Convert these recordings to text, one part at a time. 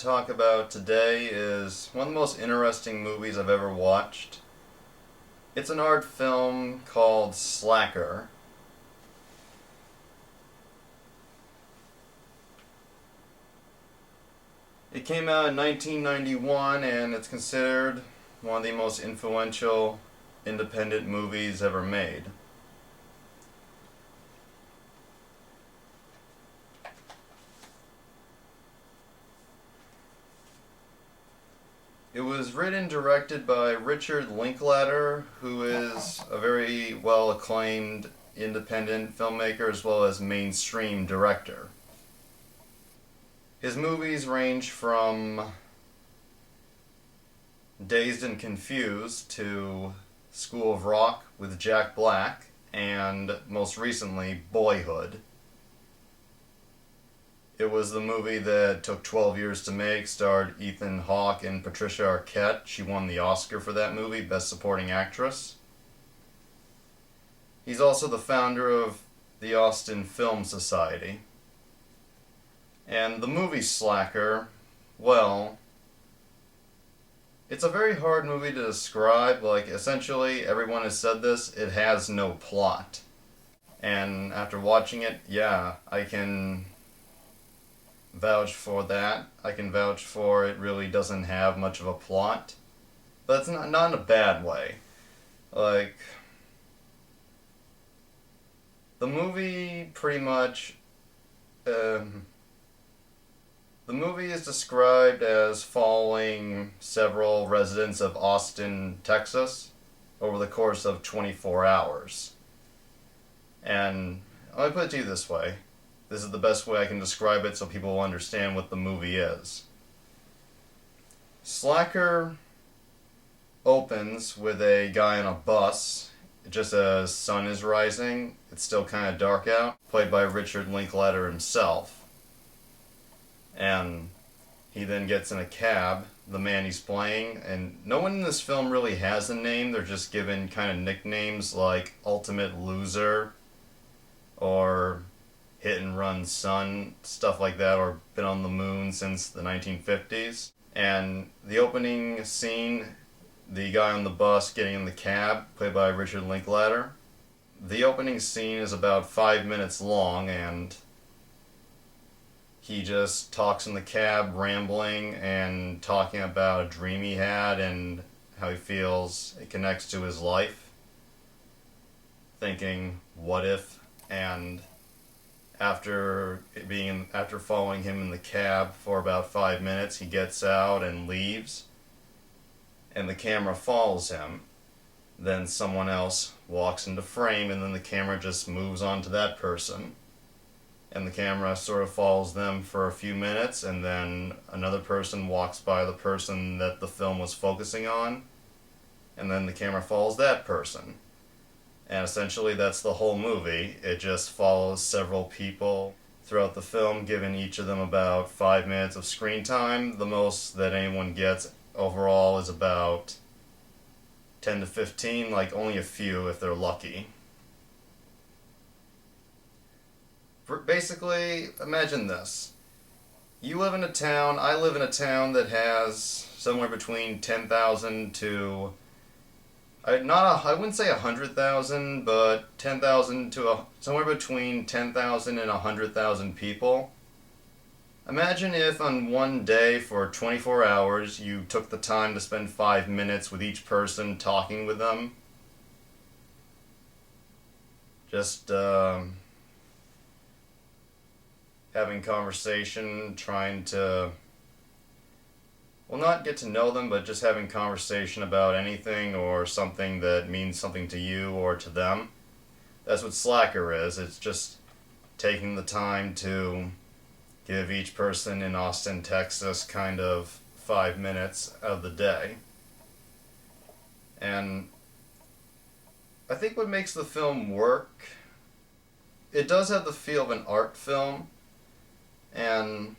to talk about today is one of the most interesting movies I've ever watched. It's an art film called Slacker. It came out in 1991 and it's considered one of the most influential independent movies ever made. It was written and directed by Richard Linklater, who is a very well acclaimed independent filmmaker as well as mainstream director. His movies range from Dazed and Confused to School of Rock with Jack Black and most recently Boyhood. It was the movie that took 12 years to make, starred Ethan Hawke and Patricia Arquette. She won the Oscar for that movie, Best Supporting Actress. He's also the founder of the Austin Film Society. And the movie Slacker, well, it's a very hard movie to describe. Essentially, everyone has said this, it has no plot. And after watching it, yeah, I can vouch for that. I can vouch for it really doesn't have much of a plot. But it's not in a bad way. The movie pretty much... The movie is described as following several residents of Austin, Texas, over the course of 24 hours. And let me put it to you this way. This is the best way I can describe it so people will understand what the movie is. Slacker opens with a guy on a bus, just as sun is rising. It's still kind of dark out, played by Richard Linklater himself. And he then gets in a cab, the man he's playing, and no one in this film really has a name. They're just given kind of nicknames like Ultimate Loser or Hit and Run Son, stuff like that, or been on the moon since the 1950s. And the opening scene, the guy on the bus getting in the cab, played by Richard Linklater. The opening scene is about 5 minutes long, and he just talks in the cab, rambling and talking about a dream he had and how he feels it connects to his life. Thinking, what if? And after following him in the cab for about 5 minutes, he gets out and leaves, and the camera follows him. Then someone else walks into frame, and then the camera just moves on to that person. And the camera sort of follows them for a few minutes, and then another person walks by the person that the film was focusing on, and then the camera follows that person. And essentially that's the whole movie. It just follows several people throughout the film, giving each of them about 5 minutes of screen time. The most that anyone gets overall is about 10 to 15, only a few if they're lucky. Basically, imagine this. You live in a town, I live in a town that has somewhere between 10,000 to... I wouldn't say 100,000, but 10,000 to somewhere between 10,000 and 100,000 people. Imagine if on one day for 24 hours you took the time to spend 5 minutes with each person, talking with them. Just, having conversation, trying to, well, not get to know them, but just having conversation about anything or something that means something to you or to them. That's what Slacker is. It's just taking the time to give each person in Austin, Texas, kind of 5 minutes of the day. And I think what makes the film work, it does have the feel of an art film, and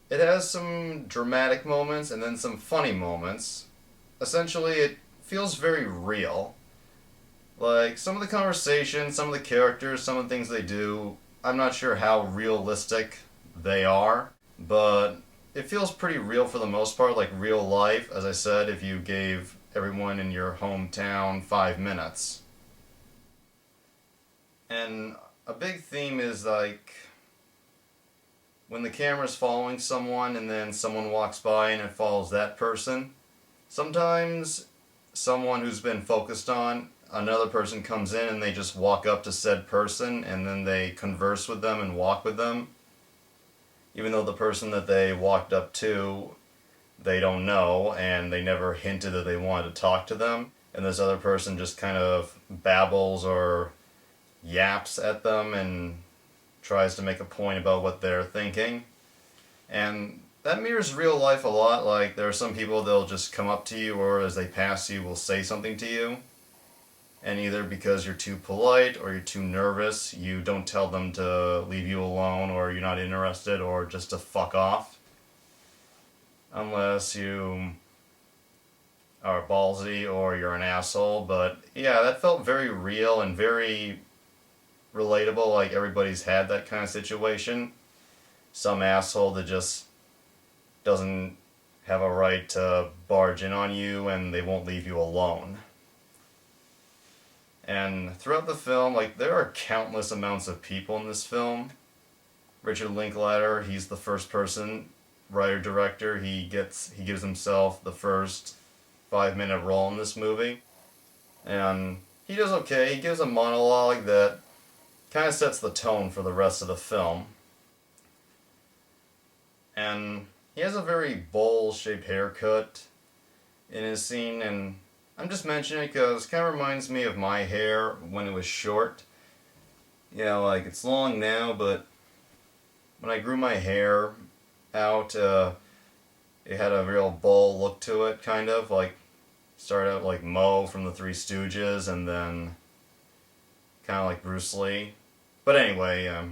it has some dramatic moments and then some funny moments. Essentially, it feels very real. Some of the conversations, some of the characters, some of the things they do, I'm not sure how realistic they are, but it feels pretty real for the most part, like real life, as I said, if you gave everyone in your hometown 5 minutes. And a big theme is like when the camera's following someone and then someone walks by and it follows that person, sometimes someone who's been focused on, another person comes in and they just walk up to said person and then they converse with them and walk with them, even though the person that they walked up to they don't know and they never hinted that they wanted to talk to them, and this other person just kind of babbles or yaps at them and tries to make a point about what they're thinking. And that mirrors real life a lot. Like, there are some people, they'll just come up to you or as they pass you will say something to you, and either because you're too polite or you're too nervous, you don't tell them to leave you alone or you're not interested or just to fuck off. Unless you are ballsy or you're an asshole. But yeah, that felt very real and very relatable. Like, everybody's had that kind of situation. Some asshole that just doesn't have a right to barge in on you and they won't leave you alone. And throughout the film, like, there are countless amounts of people in this film. Richard Linklater, he's the first person, writer director, he gives himself the first 5-minute role in this movie. And he does okay. He gives a monologue that kind of sets the tone for the rest of the film. And he has a very bowl-shaped haircut in his scene, and I'm just mentioning it because it kind of reminds me of my hair when it was short. Yeah, like, it's long now, but when I grew my hair out, it had a real bowl look to it, kind of. Like, started out like Moe from the Three Stooges, and then kind of like Bruce Lee. But anyway,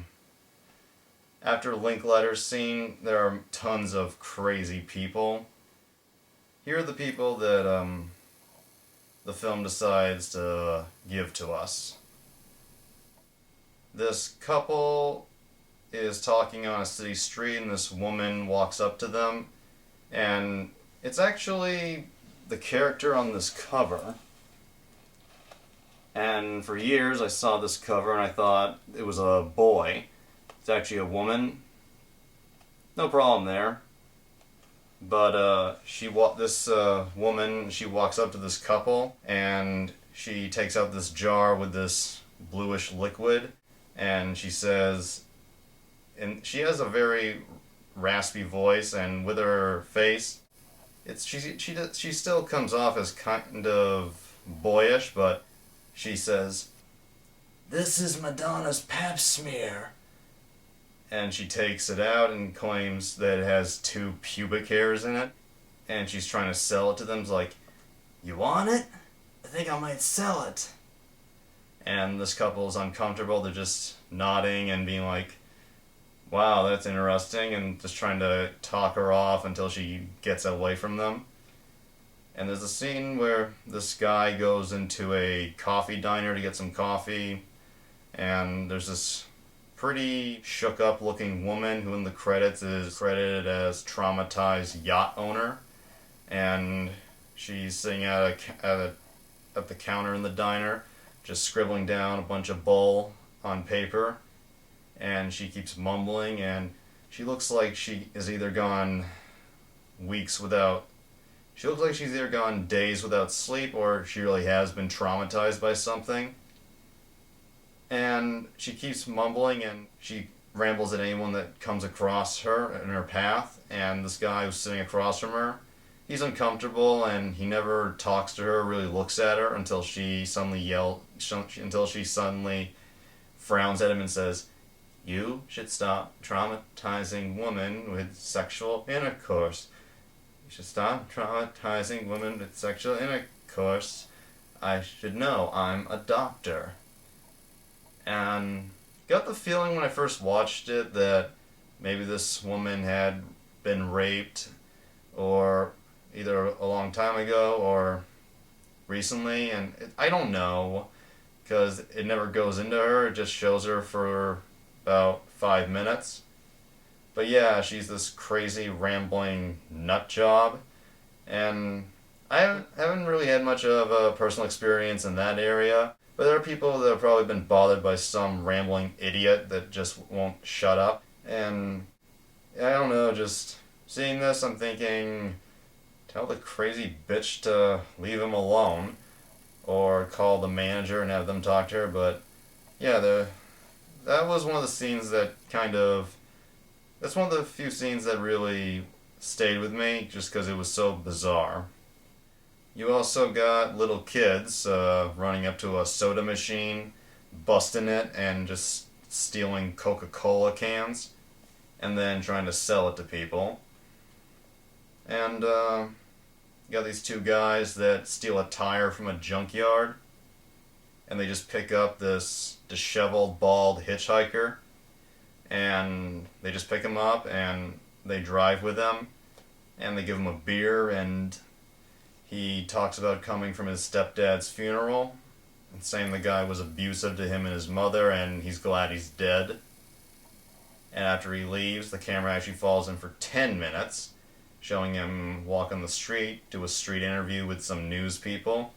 after Linklater's scene, there are tons of crazy people. Here are the people that the film decides to give to us. This couple is talking on a city street and this woman walks up to them, and it's actually the character on this cover. And for years I saw this cover and I thought it was a boy. It's actually a woman. No problem there. But this woman, she walks up to this couple and she takes out this jar with this bluish liquid, and she says, and she has a very raspy voice, and with her face, she still comes off as kind of boyish, but she says, "This is Madonna's pap smear." And she takes it out and claims that it has 2 pubic hairs in it. And she's trying to sell it to them. It's like, "You want it? I think I might sell it." And this couple is uncomfortable. They're just nodding and being like, "Wow, that's interesting," and just trying to talk her off until she gets away from them. And there's a scene where this guy goes into a coffee diner to get some coffee, and there's this pretty shook up looking woman who in the credits is credited as traumatized yacht owner, and she's sitting at the counter in the diner just scribbling down a bunch of bull on paper, and she keeps mumbling, and she looks like she is either gone she looks like she's either gone days without sleep or she really has been traumatized by something. And she keeps mumbling and she rambles at anyone that comes across her in her path. And this guy who's sitting across from her, he's uncomfortable and he never talks to her, really looks at her until she suddenly frowns at him and says, "You should stop traumatizing women with sexual intercourse. You should stop traumatizing women with sexual intercourse. I should know, I'm a doctor." And got the feeling when I first watched it that maybe this woman had been raped, or either a long time ago or recently, and I don't know, because it never goes into her, it just shows her for about 5 minutes. But yeah, she's this crazy, rambling nut job, and I haven't really had much of a personal experience in that area. But there are people that have probably been bothered by some rambling idiot that just won't shut up. And I don't know, just seeing this, I'm thinking, tell the crazy bitch to leave him alone, or call the manager and have them talk to her. But yeah, that was one of the scenes that kind of that's one of the few scenes that really stayed with me, just because it was so bizarre. You also got little kids running up to a soda machine, busting it, and just stealing Coca-Cola cans, and then trying to sell it to people. And you got these two guys that steal a tire from a junkyard, and they just pick up this disheveled, bald hitchhiker, and they just pick him up and they drive with him, and they give him a beer, and he talks about coming from his stepdad's funeral and saying the guy was abusive to him and his mother, and he's glad he's dead. And after he leaves, the camera actually follows him for 10 minutes, showing him walk on the street, do a street interview with some news people,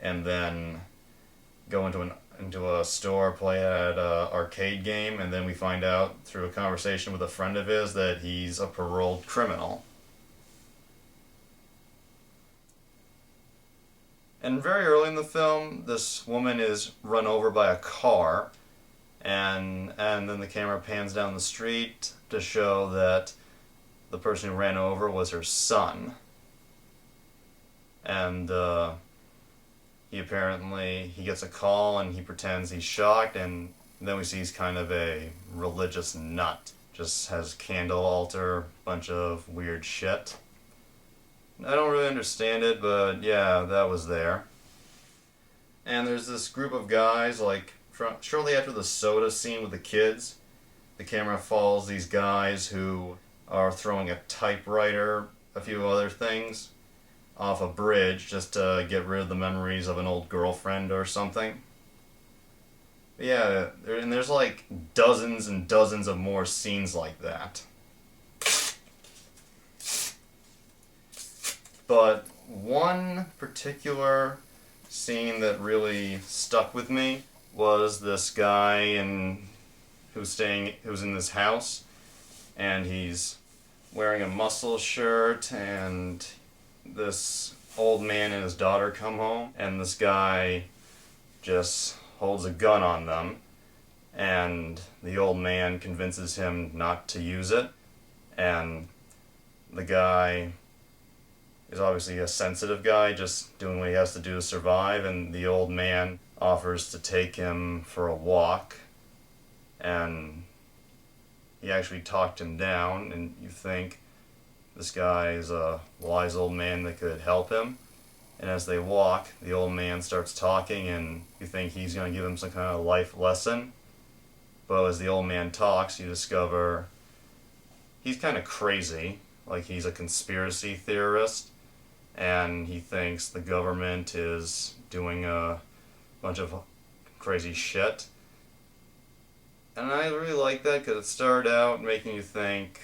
and then go into a store, play at an arcade game, and then we find out through a conversation with a friend of his that he's a paroled criminal. And very early in the film, this woman is run over by a car, and then the camera pans down the street to show that the person who ran over was her son. And he gets a call and he pretends he's shocked, and then we see he's kind of a religious nut. Just has candle altar, bunch of weird shit. I don't really understand it, but yeah, that was there. And there's this group of guys, like, shortly after the soda scene with the kids, the camera follows these guys who are throwing a typewriter, a few other things, off a bridge just to get rid of the memories of an old girlfriend or something. But yeah, and there's like dozens and dozens of more scenes like that. But one particular scene that really stuck with me was this guy who's in this house, and he's wearing a muscle shirt, and this old man and his daughter come home, and this guy just holds a gun on them, and the old man convinces him not to use it, and the guy is obviously a sensitive guy, just doing what he has to do to survive, and the old man offers to take him for a walk, and he actually talked him down, and you think this guy is a wise old man that could help him. And as they walk, the old man starts talking, and you think he's going to give him some kind of life lesson. But as the old man talks, you discover he's kind of crazy, like he's a conspiracy theorist, and he thinks the government is doing a bunch of crazy shit. And I really like that because it started out making you think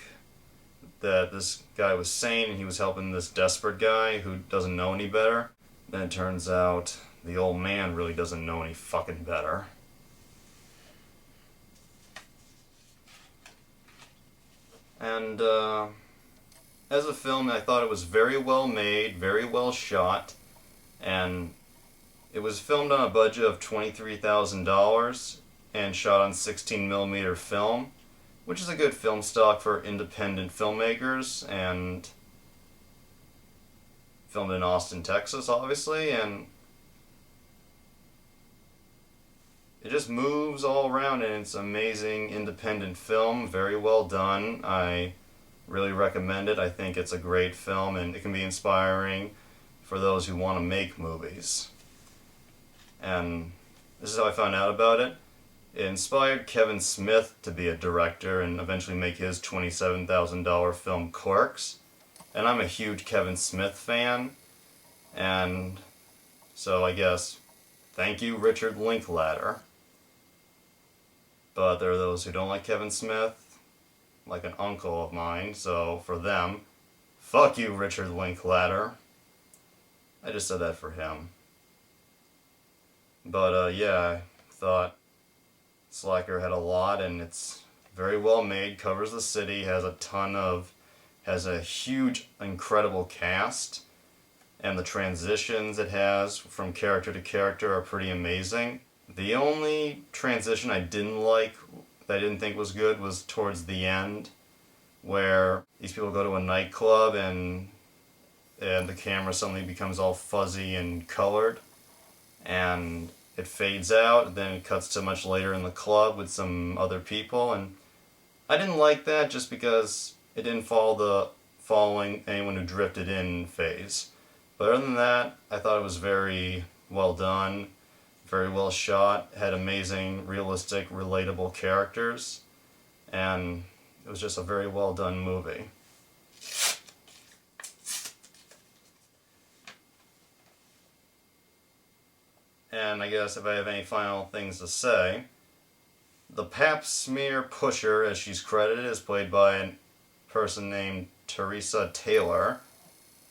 that this guy was sane and he was helping this desperate guy who doesn't know any better. Then it turns out the old man really doesn't know any fucking better. And as a film, I thought it was very well made, very well shot, and it was filmed on a budget of $23,000 and shot on 16mm film, which is a good film stock for independent filmmakers, and filmed in Austin, Texas, obviously, and it just moves all around, and it's amazing independent film, very well done. I really recommend it. I think it's a great film, and it can be inspiring for those who want to make movies. And this is how I found out about it. It inspired Kevin Smith to be a director and eventually make his $27,000 film Clerks. And I'm a huge Kevin Smith fan, and so I guess thank you, Richard Linklater. But there are those who don't like Kevin Smith. like an uncle of mine, so for them, fuck you, Richard Linklater. I just said that for him. But yeah, I thought Slacker had a lot, and it's very well made, covers the city, has a huge, incredible cast, and the transitions it has from character to character are pretty amazing. The only transition I didn't like, that I didn't think was good, was towards the end, where these people go to a nightclub and the camera suddenly becomes all fuzzy and colored, and it fades out, then it cuts to much later in the club with some other people, and I didn't like that just because it didn't follow the following anyone who drifted in phase. But other than that, I thought it was very well done, very well shot, had amazing, realistic, relatable characters, and it was just a very well done movie. And I guess if I have any final things to say, the pap smear pusher, as she's credited, is played by a person named Teresa Taylor,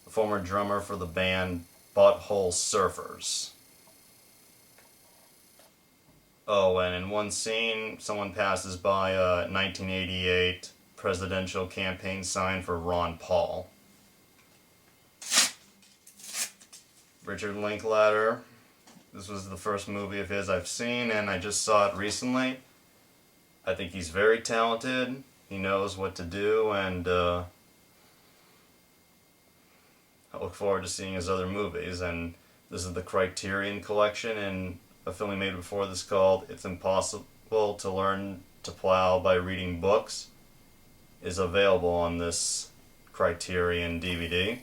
a former drummer for the band Butthole Surfers. Oh, and in one scene, someone passes by a 1988 presidential campaign sign for Ron Paul. Richard Linklater. This was the first movie of his I've seen, and I just saw it recently. I think he's very talented. He knows what to do, and I look forward to seeing his other movies. And this is the Criterion Collection, and a film he made before this called It's Impossible to Learn to Plow by Reading Books is available on this Criterion DVD.